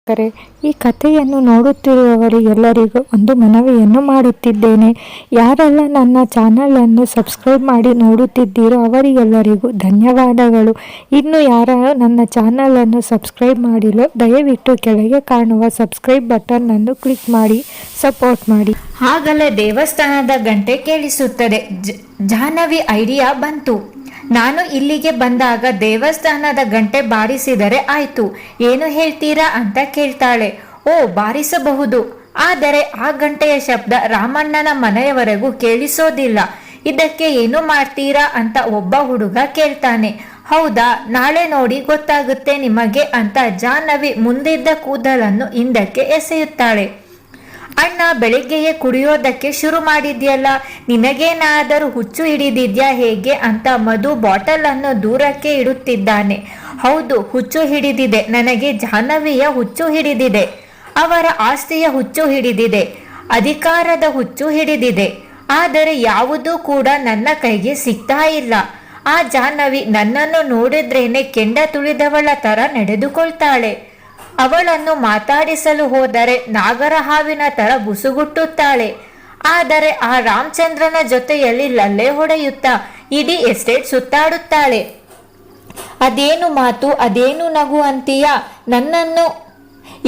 ವೀಕ್ಷಕರೇ, ಈ ಕಥೆಯನ್ನು ನೋಡುತ್ತಿರುವವರಿಗೆಲ್ಲರಿಗೂ ಒಂದು ಮನವಿಯನ್ನು ಮಾಡುತ್ತಿದ್ದೇನೆ. ಯಾರೆಲ್ಲ ನನ್ನ ಚಾನಲನ್ನು ಸಬ್ಸ್ಕ್ರೈಬ್ ಮಾಡಿ ನೋಡುತ್ತಿದ್ದೀರೋ ಅವರಿಗೆಲ್ಲರಿಗೂ ಧನ್ಯವಾದಗಳು. ಇನ್ನು ಯಾರು ನನ್ನ ಚಾನಲನ್ನು ಸಬ್ಸ್ಕ್ರೈಬ್ ಮಾಡಿಲ್ಲ, ದಯವಿಟ್ಟು ಕೆಳಗೆ ಕಾಣುವ ಸಬ್ಸ್ಕ್ರೈಬ್ ಬಟನ್ ಅನ್ನು ಕ್ಲಿಕ್ ಮಾಡಿ ಸಪೋರ್ಟ್ ಮಾಡಿ. ಆಗಲೇ ದೇವಸ್ಥಾನದ ಗಂಟೆ ಕೇಳಿಸುತ್ತದೆ. ಜಾಹ್ನವಿ ಐಡಿಯಾ ಬಂತು. ನಾನು ಇಲ್ಲಿಗೆ ಬಂದಾಗ ದೇವಸ್ಥಾನದ ಗಂಟೆ ಬಾರಿಸಿದರೆ ಆಯ್ತು, ಏನು ಹೇಳ್ತೀರಾ ಅಂತ ಕೇಳ್ತಾಳೆ. ಓ, ಬಾರಿಸಬಹುದು, ಆದರೆ ಆ ಗಂಟೆಯ ಶಬ್ದ ರಾಮಣ್ಣನ ಮನೆಯವರೆಗೂ ಕೇಳಿಸೋದಿಲ್ಲ. ಇದಕ್ಕೆ ಏನು ಮಾಡ್ತೀರಾ ಅಂತ ಒಬ್ಬ ಹುಡುಗ ಕೇಳ್ತಾನೆ. ಹೌದಾ, ನಾಳೆ ನೋಡಿ ಗೊತ್ತಾಗುತ್ತೆ ನಿಮಗೆ ಅಂತ ಜಾಹ್ನವಿ ಮುಂದಿದ್ದ ಕೂದಲನ್ನು ಹಿಂದಕ್ಕೆ ಎಸೆಯುತ್ತಾಳೆ. ಅಣ್ಣ, ಬೆಳಿಗ್ಗೆಯೇ ಕುಡಿಯೋದಕ್ಕೆ ಶುರು ಮಾಡಿದ್ಯಲ್ಲ, ನಿನಗೇನಾದರೂ ಹುಚ್ಚು ಹಿಡಿದಿದ್ಯಾ ಹೇಗೆ ಅಂತ ಮಧು ಬಾಟಲ್ ಅನ್ನು ದೂರಕ್ಕೆ ಇಡುತ್ತಿದ್ದಾನೆ. ಹೌದು, ಹುಚ್ಚು ಹಿಡಿದಿದೆ ನನಗೆ. ಜಾಹ್ನವಿಯ ಹುಚ್ಚು ಹಿಡಿದಿದೆ, ಅವರ ಆಸ್ತಿಯ ಹುಚ್ಚು ಹಿಡಿದಿದೆ, ಅಧಿಕಾರದ ಹುಚ್ಚು ಹಿಡಿದಿದೆ. ಆದರೆ ಯಾವುದೂ ಕೂಡ ನನ್ನ ಕೈಗೆ ಸಿಗ್ತಾ ಇಲ್ಲ. ಆ ಜಾಹ್ನವಿ ನನ್ನನ್ನು ನೋಡಿದ್ರೇನೆ ಕೆಂಡ ತುಳಿದವಳ ತರ ನಡೆದುಕೊಳ್ತಾಳೆ. ಅವಳನ್ನು ಮಾತಾಡಿಸಲು ಹೋದರೆ ನಾಗರ ಹಾವಿನ ತರ ಬುಸುಗುಟ್ಟುತ್ತಾಳೆ. ಆದರೆ ಆ ರಾಮಚಂದ್ರನ ಜೊತೆಯಲ್ಲಿ ಲಲ್ಲೆ ಹೊಡೆಯುತ್ತಾ ಇಡೀ ಎಸ್ಟೇಟ್ ಸುತ್ತಾಡುತ್ತಾಳೆ. ಅದೇನು ಮಾತು, ಅದೇನು ನಗು ಅಂತೀಯ? ನನ್ನನ್ನು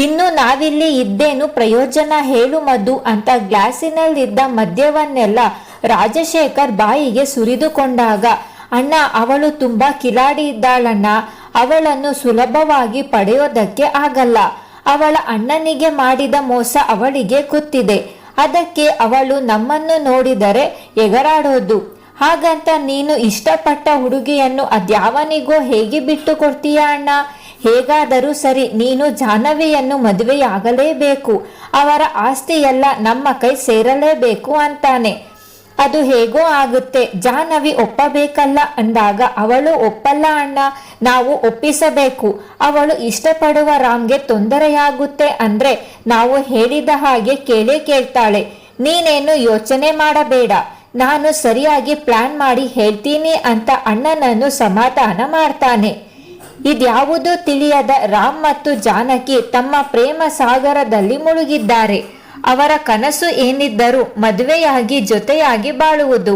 ಇನ್ನು ನಾವಿಲ್ಲಿ ಇದ್ದೇನು ಪ್ರಯೋಜನ ಹೇಳು ಮಧು ಅಂತ ಗ್ಲಾಸಿನಲ್ಲಿದ್ದ ಮದ್ಯವನ್ನೆಲ್ಲ ರಾಜಶೇಖರ್ ಬಾಯಿಗೆ ಸುರಿದುಕೊಂಡಾಗ, ಅಣ್ಣ, ಅವಳು ತುಂಬಾ ಕಿಲಾಡಿ ಇದ್ದಾಳಣ್ಣ, ಅವಳನ್ನು ಸುಲಭವಾಗಿ ಪಡೆಯೋದಕ್ಕೆ ಆಗಲ್ಲ. ಅವಳ ಅಣ್ಣನಿಗೆ ಮಾಡಿದ ಮೋಸ ಅವಳಿಗೆ ಗೊತ್ತಿದೆ. ಅದಕ್ಕೆ ಅವಳು ನಮ್ಮನ್ನು ನೋಡಿದರೆ ಎಗರಾಡೋದು. ಹಾಗಂತ ನೀನು ಇಷ್ಟಪಟ್ಟ ಹುಡುಗಿಯನ್ನು ಅದ್ಯಾವನಿಗೋ ಹೇಗೆ ಬಿಟ್ಟು ಕೊಡ್ತೀಯ ಅಣ್ಣ? ಹೇಗಾದರೂ ಸರಿ, ನೀನು ಜಾಹ್ನವಿಯನ್ನು ಮದುವೆಯಾಗಲೇಬೇಕು. ಅವರ ಆಸ್ತಿಯೆಲ್ಲ ನಮ್ಮ ಕೈ ಸೇರಲೇಬೇಕು ಅಂತಾನೆ. ಅದು ಹೇಗೋ ಆಗುತ್ತೆ, ಜಾಹ್ನವಿ ಒಪ್ಪಬೇಕಲ್ಲ ಅಂದಾಗ ಅವಳು ಒಪ್ಪಲ್ಲ ಅಣ್ಣ, ನಾವು ಒಪ್ಪಿಸಬೇಕು. ಅವಳು ಇಷ್ಟಪಡುವ ರಾಮ್ಗೆ ತೊಂದರೆಯಾಗುತ್ತೆ ಅಂದ್ರೆ ನಾವು ಹೇಳಿದ ಹಾಗೆ ಕೇಳೇ ಕೇಳ್ತಾಳೆ. ನೀನೇನು ಯೋಚನೆ ಮಾಡಬೇಡ, ನಾನು ಸರಿಯಾಗಿ ಪ್ಲಾನ್ ಮಾಡಿ ಹೇಳ್ತೀನಿ ಅಂತ ಅಣ್ಣನನ್ನು ಸಮಾಧಾನ ಮಾಡ್ತಾನೆ. ಇದ್ಯಾವುದೂ ತಿಳಿಯದ ರಾಮ್ ಮತ್ತು ಜಾನಕಿ ತಮ್ಮ ಪ್ರೇಮ ಸಾಗರದಲ್ಲಿ ಮುಳುಗಿದ್ದಾರೆ. ಅವರ ಕನಸು ಏನಿದ್ದರೂ ಮದುವೆಯಾಗಿ ಜೊತೆಯಾಗಿ ಬಾಳುವುದು.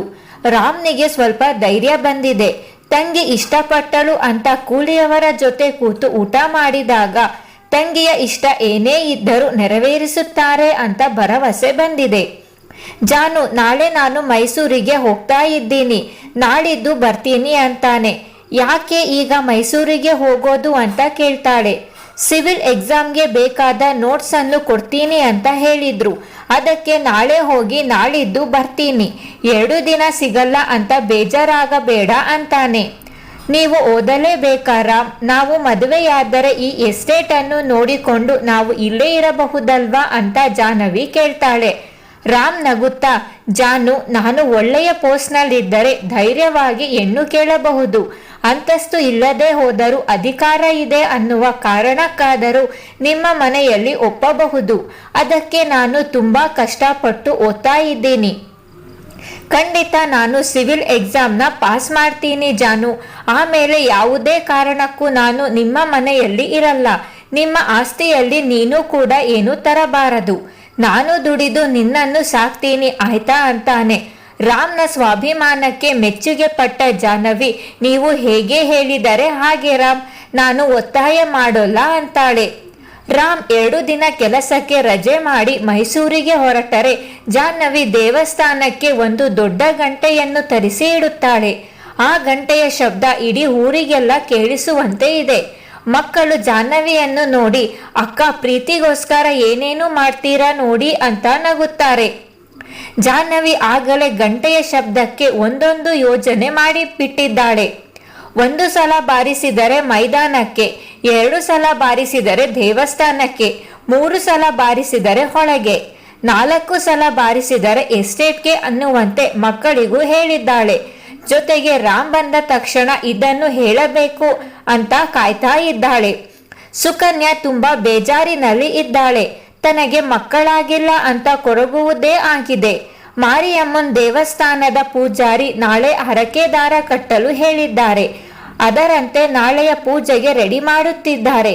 ರಾಮ್ನಿಗೆ ಸ್ವಲ್ಪ ಧೈರ್ಯ ಬಂದಿದೆ. ತಂಗಿ ಇಷ್ಟಪಟ್ಟಳು ಅಂತ ಕೂಲಿಯವರ ಜೊತೆ ಕೂತು ಊಟ ಮಾಡಿದಾಗ ತಂಗಿಯ ಇಷ್ಟ ಏನೇ ಇದ್ದರೂ ನೆರವೇರಿಸುತ್ತಾರೆ ಅಂತ ಭರವಸೆ ಬಂದಿದೆ. ಜಾನು, ನಾಳೆ ನಾನು ಮೈಸೂರಿಗೆ ಹೋಗ್ತಾ ಇದ್ದೀನಿ, ನಾಳಿದ್ದು ಬರ್ತೀನಿ ಅಂತಾನೆ. ಯಾಕೆ ಈಗ ಮೈಸೂರಿಗೆ ಹೋಗೋದು ಅಂತ ಕೇಳ್ತಾಳೆ. ಸಿವಿಲ್ ಎಕ್ಸಾಮ್ಗೆ ಬೇಕಾದ ನೋಟ್ಸ್ ಅನ್ನು ಕೊಡ್ತೀನಿ ಅಂತ ಹೇಳಿದ್ರು, ಅದಕ್ಕೆ ನಾಳೆ ಹೋಗಿ ನಾಳಿದ್ದು ಬರ್ತೀನಿ. 2 ದಿನ ಸಿಗಲ್ಲ ಅಂತ ಬೇಜಾರಾಗಬೇಡ ಅಂತಾನೆ. ನೀವು ಓದಲೇಬೇಕಾರ? ನಾವು ಮದುವೆಯಾದರೆ ಈ ಎಸ್ಟೇಟ್ ಅನ್ನು ನೋಡಿಕೊಂಡು ನಾವು ಇಲ್ಲೇ ಇರಬಹುದಲ್ವಾ ಅಂತ ಜಾಹ್ನವಿ ಕೇಳ್ತಾಳೆ. ರಾಮ್ ನಗುತ್ತಾ, ಜಾನು, ನಾನು ಒಳ್ಳೆಯ ಪೋಸ್ಟ್ನಲ್ಲಿದ್ದರೆ ಧೈರ್ಯವಾಗಿ ಹೆಣ್ಣು ಕೇಳಬಹುದು. ಅಂತಸ್ತು ಇಲ್ಲದೆ ಹೋದರೂ ಅಧಿಕಾರ ಇದೆ ಅನ್ನುವ ಕಾರಣಕ್ಕಾದರೂ ನಿಮ್ಮ ಮನೆಯಲ್ಲಿ ಒಪ್ಪಬಹುದು. ಅದಕ್ಕೆ ನಾನು ತುಂಬಾ ಕಷ್ಟಪಟ್ಟು ಓದ್ತಾ ಇದ್ದೀನಿ. ಖಂಡಿತ ನಾನು ಸಿವಿಲ್ ಎಕ್ಸಾಮ್ನ ಪಾಸ್ ಮಾಡ್ತೀನಿ ಜಾನು. ಆಮೇಲೆ ಯಾವುದೇ ಕಾರಣಕ್ಕೂ ನಾನು ನಿಮ್ಮ ಮನೆಯಲ್ಲಿ ಇರಲ್ಲ. ನಿಮ್ಮ ಆಸ್ತಿಯಲ್ಲಿ ನೀನು ಕೂಡ ಏನು ತರಬಾರದು. ನಾನು ದುಡಿದು ನಿನ್ನನ್ನು ಸಾಕ್ತೀನಿ, ಆಯ್ತಾ ಅಂತಾನೆ. ರಾಮ್ನ ಸ್ವಾಭಿಮಾನಕ್ಕೆ ಮೆಚ್ಚುಗೆ ಪಟ್ಟ ಜಾಹ್ನವಿ, ನೀವು ಹೇಗೆ ಹೇಳಿದರೆ ಹಾಗೆ ರಾಮ್, ನಾನು ಒತ್ತಾಯ ಮಾಡೋಲ್ಲ ಅಂತಾಳೆ. ರಾಮ್ 2 ದಿನ ಕೆಲಸಕ್ಕೆ ರಜೆ ಮಾಡಿ ಮೈಸೂರಿಗೆ ಹೊರಟರೆ ಜಾಹ್ನವಿ ದೇವಸ್ಥಾನಕ್ಕೆ ಒಂದು ದೊಡ್ಡ ಗಂಟೆಯನ್ನು ತರಿಸಿ ಇಡುತ್ತಾಳೆ. ಆ ಗಂಟೆಯ ಶಬ್ದ ಇಡೀ ಊರಿಗೆಲ್ಲ ಕೇಳಿಸುವಂತೆ ಇದೆ. ಮಕ್ಕಳು ಜಾಹ್ನವಿಯನ್ನು ನೋಡಿ, ಅಕ್ಕ, ಪ್ರೀತಿಗೋಸ್ಕರ ಏನೇನು ಮಾಡ್ತೀರಾ ನೋಡಿ ಅಂತ ನಗುತ್ತಾರೆ. ಜಾಹ್ನವಿ ಆಗಲೇ ಗಂಟೆಯ ಶಬ್ದಕ್ಕೆ ಒಂದೊಂದು ಯೋಜನೆ ಮಾಡಿ ಬಿಟ್ಟಿದ್ದಾಳೆ. 1 ಸಲ ಬಾರಿಸಿದರೆ ಮೈದಾನಕ್ಕೆ, 2 ಸಲ ಬಾರಿಸಿದರೆ ದೇವಸ್ಥಾನಕ್ಕೆ, 3 ಸಲ ಬಾರಿಸಿದರೆ ಹೊಳಗೆ, 4 ಸಲ ಬಾರಿಸಿದರೆ ಎಸ್ಟೇಟ್ಗೆ ಅನ್ನುವಂತೆ ಮಕ್ಕಳಿಗೂ ಹೇಳಿದ್ದಾಳೆ. ಜೊತೆಗೆ ರಾಮ್ ಬಂದ ತಕ್ಷಣ ಇದನ್ನು ಹೇಳಬೇಕು ಅಂತ ಕಾಯ್ತಾ ಇದ್ದಾಳೆ. ಸುಕನ್ಯಾ ತುಂಬಾ ಬೇಜಾರಿನಲ್ಲಿ ಇದ್ದಾಳೆ. ತನಗೆ ಮಕ್ಕಳಾಗಿಲ್ಲ ಅಂತ ಕೊರಗುವುದೇ ಆಗಿದೆ. ಮಾರಿಯಮ್ಮನ್ ದೇವಸ್ಥಾನದ ಪೂಜಾರಿ ನಾಳೆ ಹರಕೆ ದಾರ ಕಟ್ಟಲು ಹೇಳಿದ್ದಾರೆ. ಅದರಂತೆ ನಾಳೆಯ ಪೂಜೆಗೆ ರೆಡಿ ಮಾಡುತ್ತಿದ್ದಾರೆ.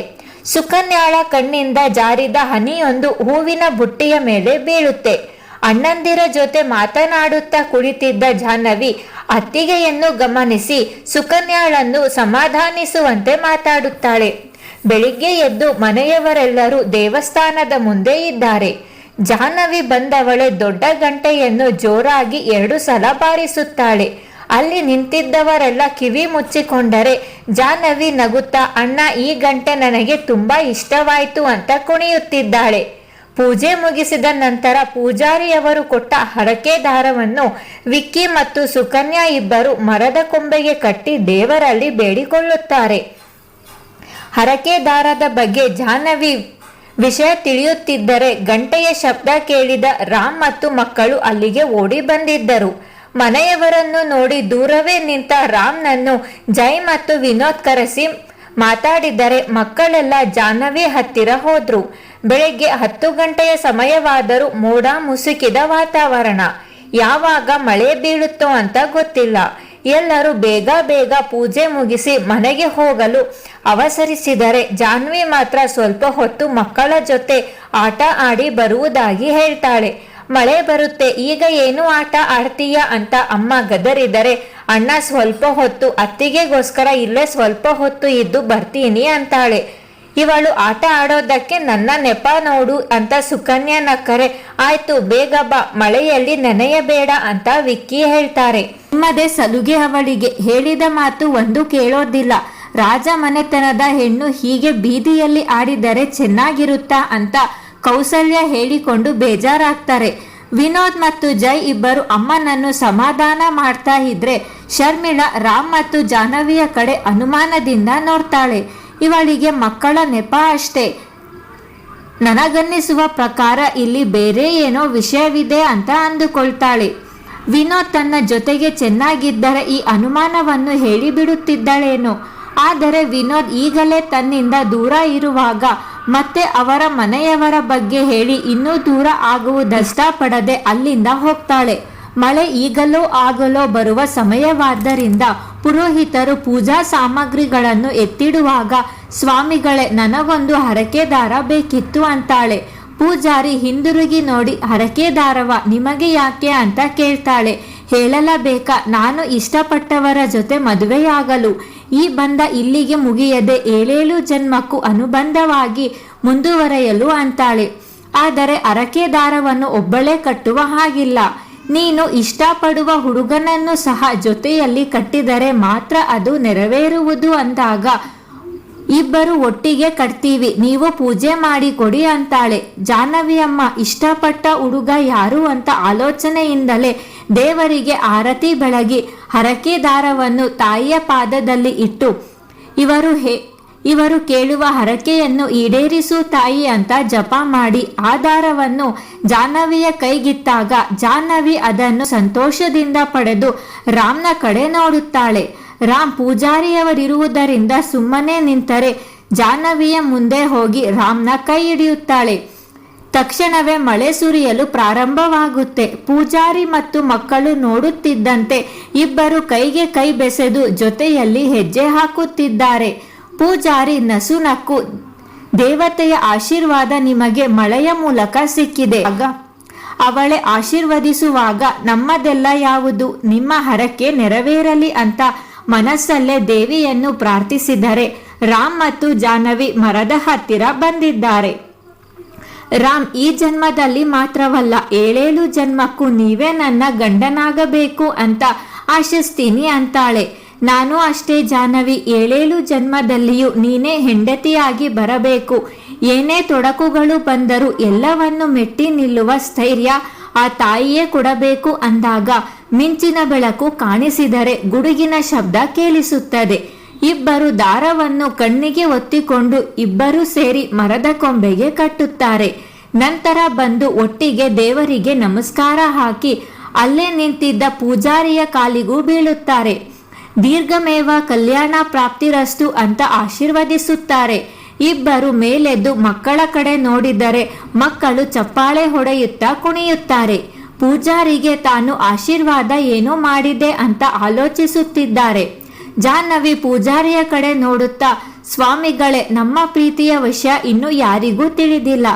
ಸುಕನ್ಯಾಳ ಕಣ್ಣಿಂದ ಜಾರಿದ ಹನಿಯೊಂದು ಹೂವಿನ ಬುಟ್ಟಿಯ ಮೇಲೆ ಬೀಳುತ್ತೆ. ಅಣ್ಣಂದಿರ ಜೊತೆ ಮಾತನಾಡುತ್ತಾ ಕುಳಿತಿದ್ದ ಜಾಹ್ನವಿ ಅತ್ತಿಗೆಯನ್ನು ಗಮನಿಸಿ ಸುಕನ್ಯಾಳನ್ನು ಸಮಾಧಾನಿಸುವಂತೆ ಮಾತಾಡುತ್ತಾಳೆ. ಬೆಳಿಗ್ಗೆ ಎದ್ದು ಮನೆಯವರೆಲ್ಲರೂ ದೇವಸ್ಥಾನದ ಮುಂದೆ ಇದ್ದಾರೆ. ಜಾಹ್ನವಿ ಬಂದವಳೆ ದೊಡ್ಡ ಗಂಟೆಯನ್ನು ಜೋರಾಗಿ 2 ಸಲ ಬಾರಿಸುತ್ತಾಳೆ. ಅಲ್ಲಿ ನಿಂತಿದ್ದವರೆಲ್ಲ ಕಿವಿ ಮುಚ್ಚಿಕೊಂಡರೆ ಜಾಹ್ನವಿ ನಗುತ್ತಾ, ಅಣ್ಣ, ಈ ಗಂಟೆ ನನಗೆ ತುಂಬಾ ಇಷ್ಟವಾಯಿತು ಅಂತ ಕುಣಿಯುತ್ತಿದ್ದಾಳೆ. ಪೂಜೆ ಮುಗಿಸಿದ ನಂತರ ಪೂಜಾರಿಯವರು ಕೊಟ್ಟ ಹರಕೆ ದಾರವನ್ನು ವಿಕ್ಕಿ ಮತ್ತು ಸುಕನ್ಯಾ ಇಬ್ಬರು ಮರದ ಕೊಂಬೆಗೆ ಕಟ್ಟಿ ದೇವರಲ್ಲಿ ಬೇಡಿಕೊಳ್ಳುತ್ತಾರೆ. ಹರಕೆ ದಾರದ ಬಗ್ಗೆ ಜಾಹ್ನವಿ ವಿಷಯ ತಿಳಿಯುತ್ತಿದ್ದರೆ ಗಂಟೆಯ ಶಬ್ದ ಕೇಳಿದ ರಾಮ್ ಮತ್ತು ಮಕ್ಕಳು ಅಲ್ಲಿಗೆ ಓಡಿ ಬಂದಿದ್ದರು. ಮನೆಯವರನ್ನು ನೋಡಿ ದೂರವೇ ನಿಂತ ರಾಮ್ನನ್ನು ಜೈ ಮತ್ತು ವಿನೋದ್ ಕರೆಸಿ ಮಾತಾಡಿದರೆ ಮಕ್ಕಳೆಲ್ಲ ಜಾಹ್ನವಿ ಹತ್ತಿರ ಹೋದ್ರು. ಬೆಳಗ್ಗೆ 10 ಗಂಟೆಯ ಸಮಯವಾದರೂ ಮೋಡ ಮುಸುಕಿದ ವಾತಾವರಣ. ಯಾವಾಗ ಮಳೆ ಬೀಳುತ್ತೋ ಅಂತ ಗೊತ್ತಿಲ್ಲ. ಎಲ್ಲರೂ ಬೇಗ ಬೇಗ ಪೂಜೆ ಮುಗಿಸಿ ಮನೆಗೆ ಹೋಗಲು ಅವಸರಿಸಿದರೆ ಜಾಹ್ನವಿ ಮಾತ್ರ ಸ್ವಲ್ಪ ಹೊತ್ತು ಮಕ್ಕಳ ಜೊತೆ ಆಟ ಆಡಿ ಬರುವುದಾಗಿ ಹೇಳ್ತಾಳೆ. ಮಳೆ ಬರುತ್ತೆ, ಈಗ ಏನು ಆಟ ಆಡ್ತೀಯಾ ಅಂತ ಅಮ್ಮ ಗದರಿದರೆ, ಅಣ್ಣ ಸ್ವಲ್ಪ ಹೊತ್ತು ಅತ್ತಿಗೆಗೋಸ್ಕರ ಇಲ್ಲೇ ಸ್ವಲ್ಪ ಹೊತ್ತು ಇದ್ದು ಬರ್ತೀನಿ ಅಂತಾಳೆ. ಇವಳು ಆಟ ಆಡೋದಕ್ಕೆ ನನ್ನ ನೆಪ ನೋಡು ಅಂತ ಸುಕನ್ಯಾ ನಕ್ಕರೆ, ಆಯ್ತು ಬೇಗ ಬಾ, ಮಳೆಯಲ್ಲಿ ನೆನೆಯಬೇಡ ಅಂತ ವಿಕ್ಕಿ ಹೇಳ್ತಾರೆ. ನಿಮ್ಮದೇ ಸಲುಗೆ ಅವಳಿಗೆ, ಹೇಳಿದ ಮಾತು ಒಂದು ಕೇಳೋದಿಲ್ಲ. ರಾಜ ಮನೆತನದ ಹೆಣ್ಣು ಹೀಗೆ ಬೀದಿಯಲ್ಲಿ ಆಡಿದರೆ ಚೆನ್ನಾಗಿರುತ್ತಾ ಅಂತ ಕೌಸಲ್ಯ ಹೇಳಿಕೊಂಡು ಬೇಜಾರಾಗ್ತಾರೆ. ವಿನೋದ್ ಮತ್ತು ಜೈ ಇಬ್ಬರು ಅಮ್ಮನನ್ನು ಸಮಾಧಾನ ಮಾಡ್ತಾ ಇದ್ರೆ ಶರ್ಮಿಳಾ ರಾಮ್ ಮತ್ತು ಜಾಹ್ನವಿಯ ಕಡೆ ಅನುಮಾನದಿಂದ ನೋಡ್ತಾಳೆ. ಇವಳಿಗೆ ಮಕ್ಕಳ ನೆಪ ಅಷ್ಟೇ. ನನಗನ್ನಿಸುವ ಪ್ರಕಾರ ಇಲ್ಲಿ ಬೇರೆ ಏನೋ ವಿಷಯವಿದೆ ಅಂತ ಅಂದುಕೊಳ್ತಾಳೆ. ವಿನೋದ್ ತನ್ನ ಜೊತೆಗೆ ಚೆನ್ನಾಗಿದ್ದರೆ ಈ ಅನುಮಾನವನ್ನು ಹೇಳಿಬಿಡುತ್ತಿದ್ದಳೇನೋ. ಆದರೆ ವಿನೋದ್ ಈಗಲೇ ತನ್ನಿಂದ ದೂರ ಇರುವಾಗ ಮತ್ತೆ ಅವರ ಮನೆಯವರ ಬಗ್ಗೆ ಹೇಳಿ ಇನ್ನೂ ದೂರ ಆಗುವುದಷ್ಟಪಡದೆ ಅಲ್ಲಿಂದ ಹೋಗ್ತಾಳೆ. ಮಳೆ ಈಗಲೋ ಆಗಲೋ ಬರುವ ಸಮಯವಾದ್ದರಿಂದ ಪುರೋಹಿತರು ಪೂಜಾ ಸಾಮಗ್ರಿಗಳನ್ನು ಎತ್ತಿಡುವಾಗ, ಸ್ವಾಮಿಗಳೇ, ನನಗೊಂದು ಹರಕೆ ದಾರ ಬೇಕಿತ್ತು ಅಂತಾಳೆ. ಪೂಜಾರಿ ಹಿಂದಿರುಗಿ ನೋಡಿ, ಹರಕೆ ದಾರವ, ನಿಮಗೆ ಯಾಕೆ ಅಂತ ಕೇಳ್ತಾಳೆ. ಹೇಳಲಬೇಕಾ, ನಾನು ಇಷ್ಟಪಟ್ಟವರ ಜೊತೆ ಮದುವೆಯಾಗಲು. ಈ ಬಂಧ ಇಲ್ಲಿಗೆ ಮುಗಿಯದೆ 7 ಜನ್ಮಕ್ಕೂ ಅನುಬಂಧವಾಗಿ ಮುಂದುವರೆಯಲು ಅಂತಾಳೆ. ಆದರೆ ಹರಕೆ ದಾರವನ್ನು ಒಬ್ಬಳೇ ಕಟ್ಟುವ ಹಾಗಿಲ್ಲ. ನೀನು ಇಷ್ಟಪಡುವ ಹುಡುಗನನ್ನು ಸಹ ಜೊತೆಯಲ್ಲಿ ಕಟ್ಟಿದರೆ ಮಾತ್ರ ಅದು ನೆರವೇರುವುದು ಅಂದಾಗ ಇಬ್ಬರು ಒಟ್ಟಿಗೆ ಕಟ್ತೀವಿ, ನೀವು ಪೂಜೆ ಮಾಡಿ ಕೊಡಿ ಅಂತಾಳೆ. ಜಾಹ್ನವಿ ಅಮ್ಮ ಇಷ್ಟಪಟ್ಟ ಹುಡುಗ ಯಾರು ಅಂತ ಆಲೋಚನೆಯಿಂದಲೇ ದೇವರಿಗೆ ಆರತಿ ಬೆಳಗಿ ಹರಕೆ ದಾರವನ್ನು ತಾಯಿಯ ಪಾದದಲ್ಲಿ ಇಟ್ಟು, ಇವರು ಕೇಳುವ ಹರಕೆಯನ್ನು ಈಡೇರಿಸು ತಾಯಿ ಅಂತ ಜಪ ಮಾಡಿ ಆ ದಾರವನ್ನು ಜಾಹ್ನವಿಯ ಕೈಗಿತ್ತಾಗ ಜಾಹ್ನವಿ ಅದನ್ನು ಸಂತೋಷದಿಂದ ಪಡೆದು ರಾಮ್ನ ಕಡೆ ನೋಡುತ್ತಾಳೆ. ರಾಮ್ ಪೂಜಾರಿಯವರಿರುವುದರಿಂದ ಸುಮ್ಮನೆ ನಿಂತರೆ ಜಾಹ್ನವಿಯ ಮುಂದೆ ಹೋಗಿ ರಾಮ್ನ ಕೈ ಹಿಡಿಯುತ್ತಾಳೆ. ತಕ್ಷಣವೇ ಮಳೆ ಸುರಿಯಲು ಪ್ರಾರಂಭವಾಗುತ್ತೆ. ಪೂಜಾರಿ ಮತ್ತು ಮಕ್ಕಳು ನೋಡುತ್ತಿದ್ದಂತೆ ಇಬ್ಬರು ಕೈಗೆ ಕೈ ಬೆಸೆದು ಜೊತೆಯಲ್ಲಿ ಹೆಜ್ಜೆ ಹಾಕುತ್ತಿದ್ದಾರೆ. ಪೂಜಾರಿ ನಸುನಕ್ಕು, ದೇವತೆಯ ಆಶೀರ್ವಾದ ನಿಮಗೆ ಮಳೆಯ ಮೂಲಕ ಸಿಕ್ಕಿದೆ. ಆಗ ಅವಳೆ ಆಶೀರ್ವದಿಸುವಾಗ, ನಮ್ಮದೆಲ್ಲ ಯಾವುದು, ನಿಮ್ಮ ಹರಕೆ ನೆರವೇರಲಿ ಅಂತ ಮನಸ್ಸಲ್ಲೇ ದೇವಿಯನ್ನು ಪ್ರಾರ್ಥಿಸಿದರೆ ರಾಮ್ ಮತ್ತು ಜಾಹ್ನವಿ ಮರದ ಹತ್ತಿರ ಬಂದಿದ್ದಾರೆ. ರಾಮ್, ಈ ಜನ್ಮದಲ್ಲಿ ಮಾತ್ರವಲ್ಲ 7 ಜನ್ಮಕ್ಕೂ ನೀವೇ ನನ್ನ ಗಂಡನಾಗಬೇಕು ಅಂತ ಆಶಿಸ್ತೀನಿ ಅಂತಾಳೆ. ನಾನು ಅಷ್ಟೇ ಜಾಹ್ನವಿ, 7 ಜನ್ಮದಲ್ಲಿಯೂ ನೀನೇ ಹೆಂಡತಿಯಾಗಿ ಬರಬೇಕು. ಏನೇ ತೊಡಕುಗಳು ಬಂದರೂ ಎಲ್ಲವನ್ನು ಮೆಟ್ಟಿ ನಿಲ್ಲುವ ಸ್ಥೈರ್ಯ ಆ ತಾಯಿಯೇ ಕೊಡಬೇಕು ಅಂದಾಗ ಮಿಂಚಿನ ಬೆಳಕು ಕಾಣಿಸಿದರೆ ಗುಡುಗಿನ ಶಬ್ದ ಕೇಳಿಸುತ್ತದೆ. ಇಬ್ಬರು ದಾರವನ್ನು ಕಣ್ಣಿಗೆ ಒತ್ತಿಕೊಂಡು ಇಬ್ಬರು ಸೇರಿ ಮರದ ಕೊಂಬೆಗೆ ಕಟ್ಟುತ್ತಾರೆ. ನಂತರ ಬಂದು ಒಟ್ಟಿಗೆ ದೇವರಿಗೆ ನಮಸ್ಕಾರ ಹಾಕಿ ಅಲ್ಲೇ ನಿಂತಿದ್ದ ಪೂಜಾರಿಯ ಕಾಲಿಗೂ ಬೀಳುತ್ತಾರೆ. ದೀರ್ಘಮೇವ ಕಲ್ಯಾಣ ಪ್ರಾಪ್ತಿರಸ್ತು ಅಂತ ಆಶೀರ್ವದಿಸುತ್ತಾರೆ. ಇಬ್ಬರು ಮೇಲೆದ್ದು ಮಕ್ಕಳ ಕಡೆ ನೋಡಿದರೆ ಮಕ್ಕಳು ಚಪ್ಪಾಳೆ ಹೊಡೆಯುತ್ತಾ ಕುಣಿಯುತ್ತಾರೆ. ಪೂಜಾರಿಗೆ ತಾನು ಆಶೀರ್ವಾದ ಏನೋ ಮಾಡಿದೆ ಅಂತ ಆಲೋಚಿಸುತ್ತಿದ್ದಾರೆ. ಜಾಹ್ನವಿ ಪೂಜಾರಿಯ ಕಡೆ ನೋಡುತ್ತಾ ಸ್ವಾಮಿಗಳೇ, ನಮ್ಮ ಪ್ರೀತಿಯ ವಿಷಯ ಇನ್ನೂ ಯಾರಿಗೂ ತಿಳಿದಿಲ್ಲ.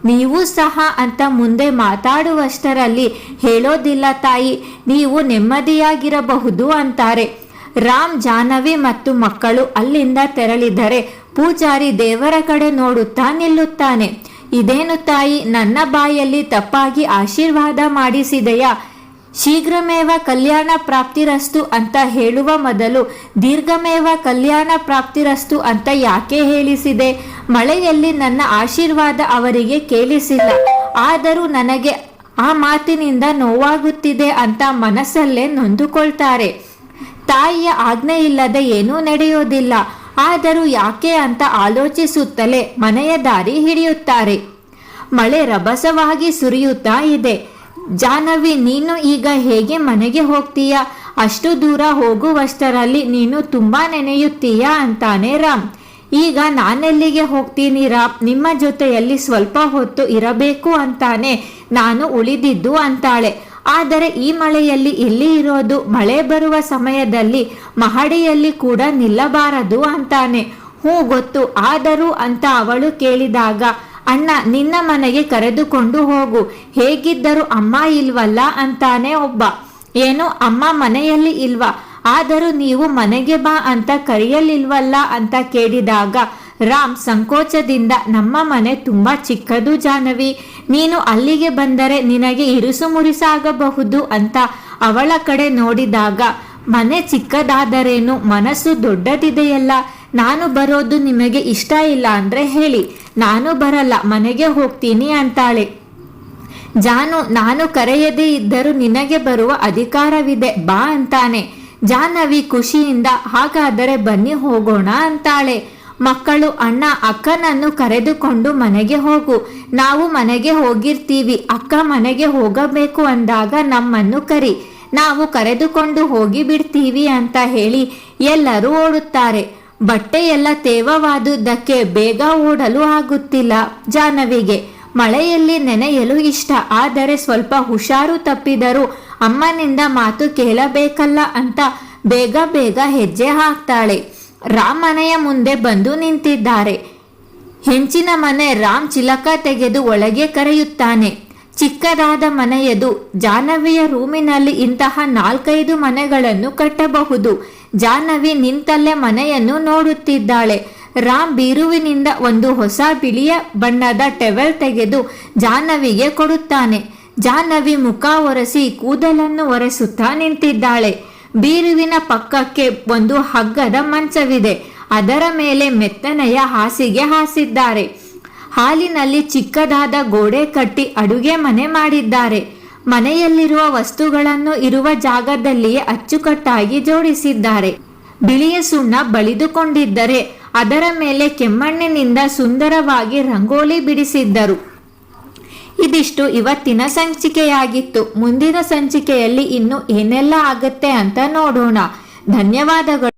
ನೀವು ಸಹ ಅಂತ ಮುಂದೆ ಮಾತಾಡುವಷ್ಟರಲ್ಲಿ ಹೇಳೋದಿಲ್ಲ ತಾಯಿ, ನೀವು ನೆಮ್ಮದಿಯಾಗಿರಬಹುದು ಅಂತಾರೆ. ರಾಮ್, ಜಾಹ್ನವಿ ಮತ್ತು ಮಕ್ಕಳು ಅಲ್ಲಿಂದ ತೆರಳಿದರೆ ಪೂಜಾರಿ ದೇವರ ಕಡೆ ನೋಡುತ್ತಾ ನಿಲ್ಲುತ್ತಾನೆ. ಇದೇನು ತಾಯಿ, ನನ್ನ ಬಾಯಲ್ಲಿ ತಪ್ಪಾಗಿ ಆಶೀರ್ವಾದ ಮಾಡಿಸಿದೆಯಾ? ಶೀಘ್ರಮೇವ ಕಲ್ಯಾಣ ಪ್ರಾಪ್ತಿರಸ್ತು ಅಂತ ಹೇಳುವ ಮೊದಲು ದೀರ್ಘಮೇವ ಕಲ್ಯಾಣ ಪ್ರಾಪ್ತಿರಸ್ತು ಅಂತ ಯಾಕೆ ಹೇಳಿಸಿದೆ? ಮಳೆಯಲ್ಲಿ ನನ್ನ ಆಶೀರ್ವಾದ ಅವರಿಗೆ ಕೇಳಿಸಿಲ್ಲ, ಆದರೂ ನನಗೆ ಆ ಮಾತಿನಿಂದ ನೋವಾಗುತ್ತಿದೆ ಅಂತ ಮನಸ್ಸಲ್ಲೇ ನೊಂದುಕೊಳ್ತಾರೆ. ತಾಯಿಯ ಆಜ್ಞೆ ಇಲ್ಲದೆ ಏನೂ ನಡೆಯೋದಿಲ್ಲ, ಆದರೂ ಯಾಕೆ ಅಂತ ಆಲೋಚಿಸುತ್ತಲೇ ಮನೆಯ ದಾರಿ ಹಿಡಿಯುತ್ತಾರೆ. ಮಳೆ ರಭಸವಾಗಿ ಸುರಿಯುತ್ತಾ ಇದೆ. ಜಾಹ್ನವಿ, ನೀನು ಈಗ ಹೇಗೆ ಮನೆಗೆ ಹೋಗ್ತೀಯಾ? ಅಷ್ಟು ದೂರ ಹೋಗುವಷ್ಟರಲ್ಲಿ ನೀನು ತುಂಬಾ ನೆನೆಯುತ್ತೀಯಾ ಅಂತಾನೆ ರಾಮ್. ಈಗ ನಾನೆಲ್ಲಿಗೆ ಹೋಗ್ತೀನಿ ರಾಮ್, ನಿಮ್ಮ ಜೊತೆಯಲ್ಲಿ ಸ್ವಲ್ಪ ಹೊತ್ತು ಇರಬೇಕು ಅಂತಾನೆ ನಾನು ಉಳಿದಿದ್ದು ಅಂತಾಳೆ. ಆದರೆ ಈ ಮಳೆಯಲ್ಲಿ ಎಲ್ಲಿ ಇರೋದು? ಮಳೆ ಬರುವ ಸಮಯದಲ್ಲಿ ಮಹಡಿಯಲ್ಲಿ ಕೂಡ ನಿಲ್ಲಬಾರದು ಅಂತಾನೆ. ಹ್ಞೂ ಗೊತ್ತು, ಆದರೂ ಅಂತ ಅವಳು ಕೇಳಿದಾಗ, ಅಣ್ಣ ನಿನ್ನ ಮನೆಗೆ ಕರೆದುಕೊಂಡು ಹೋಗು, ಹೇಗಿದ್ದರೂ ಅಮ್ಮ ಇಲ್ವಲ್ಲ ಅಂತಾನೆ ಒಬ್ಬ. ಏನು, ಅಮ್ಮ ಮನೆಯಲ್ಲಿ ಇಲ್ವಾ? ಆದರೂ ನೀವು ಮನೆಗೆ ಬಾ ಅಂತ ಕರೆಯಲಿಲ್ವಲ್ಲ ಅಂತ ಕೇಳಿದಾಗ ರಾಮ್ ಸಂಕೋಚದಿಂದ, ನಮ್ಮ ಮನೆ ತುಂಬಾ ಚಿಕ್ಕದು ಜಾಹ್ನವಿ, ನೀನು ಅಲ್ಲಿಗೆ ಬಂದರೆ ನಿನಗೆ ಇರುಸು ಮುರಿಸಾಗಬಹುದು ಅಂತ ಅವಳ ಕಡೆ ನೋಡಿದಾಗ, ಮನೆ ಚಿಕ್ಕದಾದರೇನು, ಮನಸ್ಸು ದೊಡ್ಡದಿದೆಯಲ್ಲ, ನಾನು ಬರೋದು ನಿಮಗೆ ಇಷ್ಟ ಇಲ್ಲ ಅಂದ್ರೆ ಹೇಳಿ, ನಾನು ಬರಲ್ಲ, ಮನೆಗೆ ಹೋಗ್ತೀನಿ ಅಂತಾಳೆ. ಜಾನು, ನಾನು ಕರೆಯದೇ ಇದ್ದರೂ ನಿನಗೆ ಬರುವ ಅಧಿಕಾರವಿದೆ, ಬಾ ಅಂತಾನೆ. ಜಾಹ್ನವಿ ಖುಷಿಯಿಂದ, ಹಾಗಾದರೆ ಬನ್ನಿ ಹೋಗೋಣ ಅಂತಾಳೆ. ಮಕ್ಕಳು, ಅಣ್ಣ ಅಕ್ಕನನ್ನು ಕರೆದುಕೊಂಡು ಮನೆಗೆ ಹೋಗು, ನಾವು ಮನೆಗೆ ಹೋಗಿರ್ತೀವಿ, ಅಕ್ಕ ಮನೆಗೆ ಹೋಗಬೇಕು ಅಂದಾಗ ನಮ್ಮನ್ನು ಕರಿ, ನಾವು ಕರೆದುಕೊಂಡು ಹೋಗಿ ಬಿಡ್ತೀವಿ ಅಂತ ಹೇಳಿ ಎಲ್ಲರೂ ಓಡುತ್ತಾರೆ. ಬಟ್ಟೆ ಎಲ್ಲ ತೇವವಾದುದಕ್ಕೆ ಬೇಗ ಓಡಲು ಆಗುತ್ತಿಲ್ಲ ಜಾಹ್ನವಿಗೆ. ಮಳೆಯಲ್ಲಿ ನೆನೆಯಲು ಇಷ್ಟ, ಆದರೆ ಸ್ವಲ್ಪ ಹುಷಾರು ತಪ್ಪಿದರೂ ಅಮ್ಮನಿಂದ ಮಾತು ಕೇಳಬೇಕಲ್ಲ ಅಂತ ಬೇಗ ಬೇಗ ಹೆಜ್ಜೆ ಹಾಕ್ತಾಳೆ. ರಾಮ್ ಮನೆಯ ಮುಂದೆ ಬಂದು ನಿಂತಿದ್ದಾರೆ. ಹೆಂಚಿನ ಮನೆ. ರಾಮ್ ಚಿಲಕ ತೆಗೆದು ಒಳಗೆ ಕರೆಯುತ್ತಾನೆ. ಚಿಕ್ಕದಾದ ಮನೆಯದು. ಜಾಹ್ನವಿಯ ರೂಮಿನಲ್ಲಿ ಇಂತಹ 4-5 ಮನೆಗಳನ್ನು ಕಟ್ಟಬಹುದು. ಜಾಹ್ನವಿ ನಿಂತಲ್ಲೇ ಮನೆಯನ್ನು ನೋಡುತ್ತಿದ್ದಾಳೆ. ರಾಮ್ ಬೀರುವಿನಿಂದ ಒಂದು ಹೊಸ ಬಿಳಿಯ ಬಣ್ಣದ ಟವೆಲ್ ತೆಗೆದು ಜಾಹ್ನವಿಗೆ ಕೊಡುತ್ತಾನೆ. ಜಾಹ್ನವಿ ಮುಖ ಒರೆಸಿ ಕೂದಲನ್ನು ಒರೆಸುತ್ತಾ ನಿಂತಿದ್ದಾಳೆ. ಬೀರುವಿನ ಪಕ್ಕಕ್ಕೆ ಒಂದು ಹಗ್ಗದ ಮಂಚವಿದೆ. ಅದರ ಮೇಲೆ ಮೆತ್ತನೆಯ ಹಾಸಿಗೆ ಹಾಸಿದ್ದಾರೆ. ಹಾಲಿನಲ್ಲಿ ಚಿಕ್ಕದಾದ ಗೋಡೆ ಕಟ್ಟಿ ಅಡುಗೆ ಮನೆ ಮಾಡಿದ್ದಾರೆ. ಮನೆಯಲ್ಲಿರುವ ವಸ್ತುಗಳನ್ನು ಇರುವ ಜಾಗದಲ್ಲಿಯೇ ಅಚ್ಚುಕಟ್ಟಾಗಿ ಜೋಡಿಸಿದ್ದಾರೆ. ಬಿಳಿಯ ಸುಣ್ಣ ಬಳಿದುಕೊಂಡಿದ್ದರೆ ಅದರ ಮೇಲೆ ಕೆಮ್ಮಣ್ಣಿನಿಂದ ಸುಂದರವಾಗಿ ರಂಗೋಲಿ ಬಿಡಿಸಿದ್ದರು. ಇದಿಷ್ಟು ಇವತ್ತಿನ ಸಂಚಿಕೆಯಾಗಿತ್ತು. ಮುಂದಿನ ಸಂಚಿಕೆಯಲ್ಲಿ ಇನ್ನು ಏನೆಲ್ಲ ಆಗುತ್ತೆ ಅಂತ ನೋಡೋಣ. ಧನ್ಯವಾದಗಳು.